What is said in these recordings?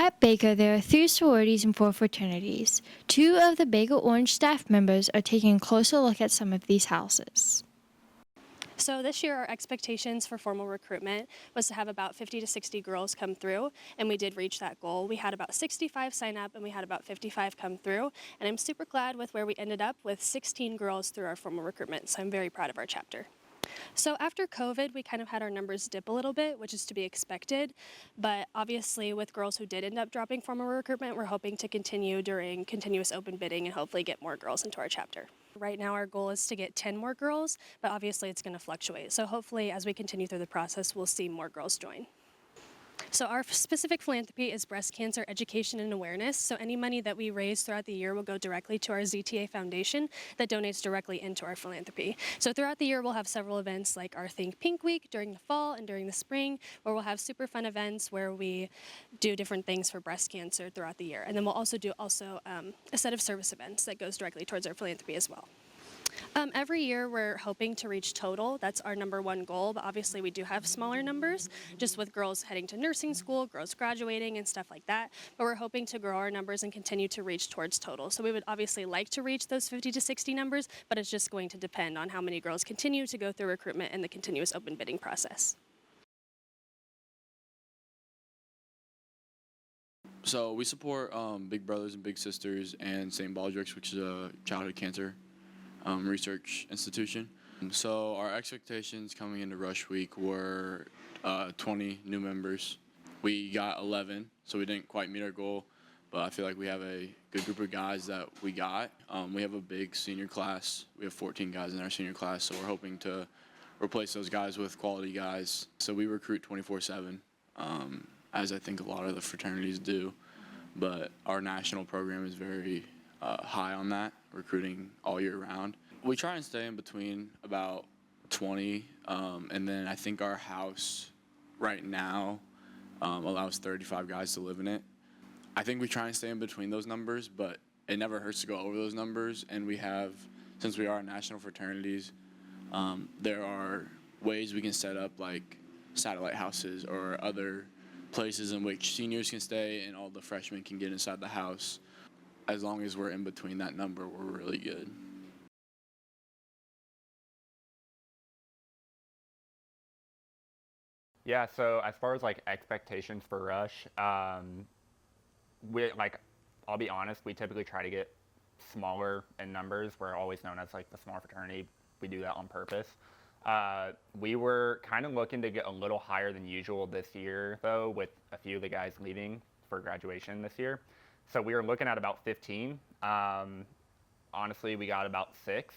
At Baker, there are 3 sororities and 4 fraternities. 2 of the Baker Orange staff members are taking a closer look at some of these houses. So this year our expectations for formal recruitment was to have about 50 to 60 girls come through, and we did reach that goal. We had about 65 sign up and we had about 55 come through, and I'm super glad with where we ended up with 16 girls through our formal recruitment, so I'm very proud of our chapter. So after COVID, we kind of had our numbers dip a little bit, which is to be expected, but obviously with girls who did end up dropping formal recruitment, we're hoping to continue during continuous open bidding and hopefully get more girls into our chapter. Right now our goal is to get 10 more girls, but obviously it's going to fluctuate. So hopefully as we continue through the process, we'll see more girls join. So our specific philanthropy is breast cancer education and awareness. So any money that we raise throughout the year will go directly to our ZTA Foundation that donates directly into our philanthropy. So throughout the year, we'll have several events like our Think Pink Week during the fall and during the spring, where we'll have super fun events where we do different things for breast cancer throughout the year. And then we'll also do a set of service events that goes directly towards our philanthropy as well. Every year we're hoping to reach total. That's our #1 goal, but obviously we do have smaller numbers just with girls heading to nursing school, girls graduating and stuff like that, but we're hoping to grow our numbers and continue to reach towards total. So we would obviously like to reach those 50 to 60 numbers, but it's just going to depend on how many girls continue to go through recruitment and the continuous open bidding process. So we support Big Brothers and Big Sisters and St. Baldrick's, which is a childhood cancer research institution. So our expectations coming into Rush Week were 20 new members. We got 11, so we didn't quite meet our goal, but I feel like we have a good group of guys that we got. We have a big senior class. We have 14 guys in our senior class, so we're hoping to replace those guys with quality guys. So we recruit 24/7, as I think a lot of the fraternities do, but our national program is very high on that, recruiting all year round. We try and stay in between about 20, and then I think our house right now allows 35 guys to live in it. I think we try and stay in between those numbers, but it never hurts to go over those numbers, and we have, since we are national fraternities, there are ways we can set up like satellite houses or other places in which seniors can stay and all the freshmen can get inside the house. As long as we're in between that number, we're really good. Yeah, so as far as like expectations for Rush, I'll be honest, we typically try to get smaller in numbers. We're always known as like the small fraternity. We do that on purpose. We were kind of looking to get a little higher than usual this year, though, with a few of the guys leaving for graduation this year. So we were looking at about 15. Honestly, we got about 6.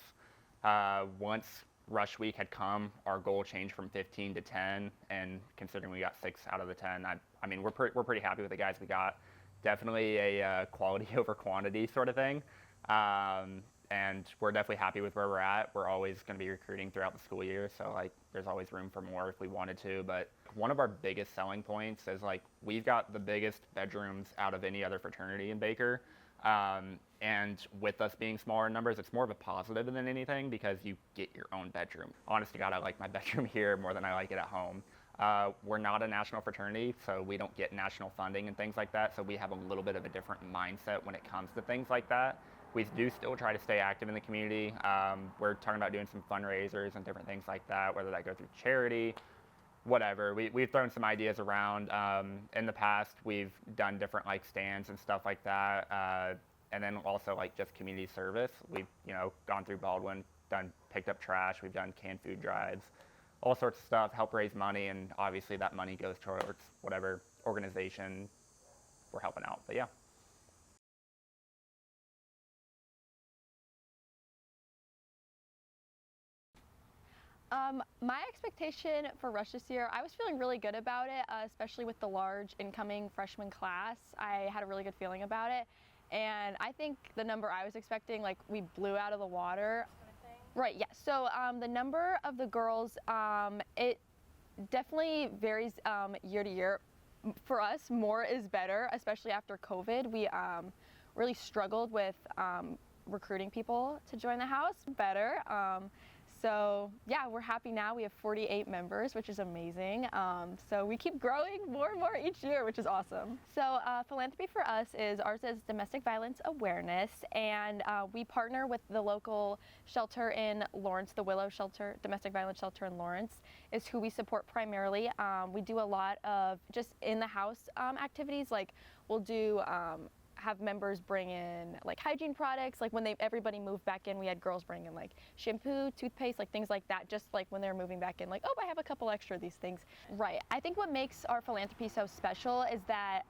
Once Rush Week had come, our goal changed from 15 to 10, and considering we got 6 out of the 10, I mean, we're pretty happy with the guys we got. Definitely a quality over quantity sort of thing. And we're definitely happy with where we're at. We're always going to be recruiting throughout the school year, so like there's always room for more if we wanted to. But one of our biggest selling points is like we've got the biggest bedrooms out of any other fraternity in Baker. And with us being smaller in numbers, it's more of a positive than anything because you get your own bedroom. Honest to God, I like my bedroom here more than I like it at home. We're not a national fraternity, so we don't get national funding and things like that, so we have a little bit of a different mindset when it comes to things like that. We do still try to stay active in the community. We're talking about doing some fundraisers and different things like that, whether that go through charity, whatever. We've thrown some ideas around. In the past, we've done different like stands and stuff like that, and then also like just community service. We've gone through Baldwin, picked up trash. We've done canned food drives, all sorts of stuff, help raise money, and obviously that money goes towards whatever organization we're helping out. But yeah. My expectation for Rush this year, I was feeling really good about it, especially with the large incoming freshman class. I had a really good feeling about it, and I think the number I was expecting, like, we blew out of the water. Right, yeah. So the number of the girls, it definitely varies year to year. For us, more is better, especially after COVID. We really struggled with recruiting people to join the house better. So yeah, we're happy now. We have 48 members, which is amazing. So we keep growing more and more each year, which is awesome. So philanthropy for us is domestic violence awareness, and we partner with the local shelter in Lawrence, the Willow Shelter, domestic violence shelter in Lawrence, is who we support primarily. We do a lot of just in the house activities, like we'll do have members bring in like hygiene products. Like when everybody moved back in, we had girls bring in like shampoo, toothpaste, like things like that, just like when they were moving back in, like, oh, I have a couple extra of these things. Right. I think what makes our philanthropy so special is that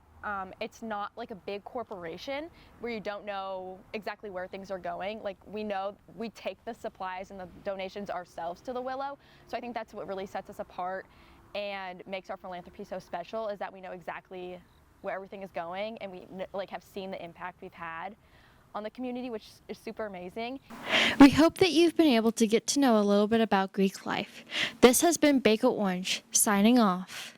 it's not like a big corporation where you don't know exactly where things are going. Like we know we take the supplies and the donations ourselves to the Willow. So I think that's what really sets us apart and makes our philanthropy so special, is that we know exactly where everything is going, and we like have seen the impact we've had on the community, which is super amazing. We hope that you've been able to get to know a little bit about Greek life. This has been Bagel Orange, signing off.